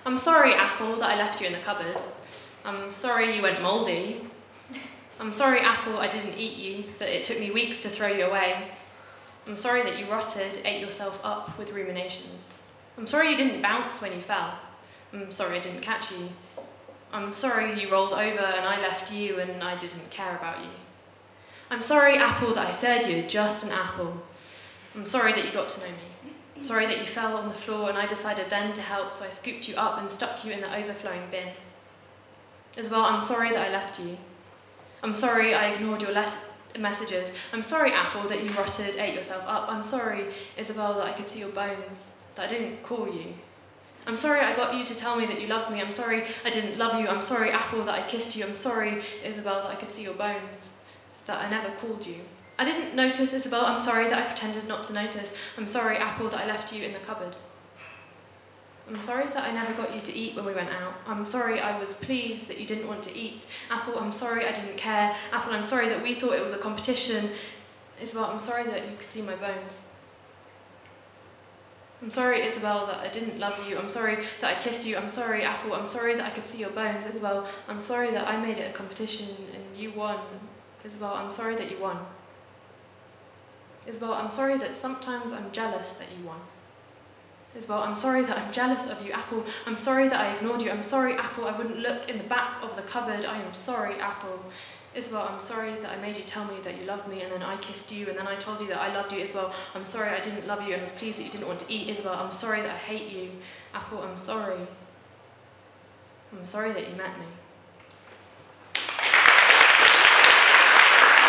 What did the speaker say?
I'm sorry, Apple, that I left you in the cupboard. I'm sorry you went mouldy. I'm sorry, Apple, I didn't eat you, that it took me weeks to throw you away. I'm sorry that you rotted, ate yourself up with ruminations. I'm sorry you didn't bounce when you fell. I'm sorry I didn't catch you. I'm sorry you rolled over and I left you and I didn't care about you. I'm sorry, Apple, that I said you're just an apple. I'm sorry that you got to know me. Sorry that you fell on the floor and I decided then to help, so I scooped you up and stuck you in the overflowing bin. Isabel, I'm sorry that I left you. I'm sorry I ignored your messages. I'm sorry, Apple, that you rotted, ate yourself up. I'm sorry, Isabel, that I could see your bones, that I didn't call you. I'm sorry I got you to tell me that you loved me. I'm sorry I didn't love you. I'm sorry, Apple, that I kissed you. I'm sorry, Isabel, that I could see your bones, that I never called you. I didn't notice, Isabel. I'm sorry that I pretended not to notice. I'm sorry, Apple, that I left you in the cupboard. I'm sorry that I never got you to eat when we went out. I'm sorry I was pleased that you didn't want to eat. Apple, I'm sorry I didn't care. Apple, I'm sorry that we thought it was a competition. Isabel, I'm sorry that you could see my bones. I'm sorry, Isabel, that I didn't love you. I'm sorry that I kissed you. I'm sorry, Apple. I'm sorry that I could see your bones. Isabel, I'm sorry that I made it a competition and you won. Isabel, I'm sorry that you won. Isabel, I'm sorry that sometimes I'm jealous that you won. Isabel, I'm sorry that I'm jealous of you. Apple, I'm sorry that I ignored you. I'm sorry, Apple, I wouldn't look in the back of the cupboard. I am sorry, Apple. Isabel, I'm sorry that I made you tell me that you loved me and then I kissed you and then I told you that I loved you. Isabel, I'm sorry I didn't love you and was pleased that you didn't want to eat. Isabel, I'm sorry that I hate you. Apple, I'm sorry. I'm sorry that you met me.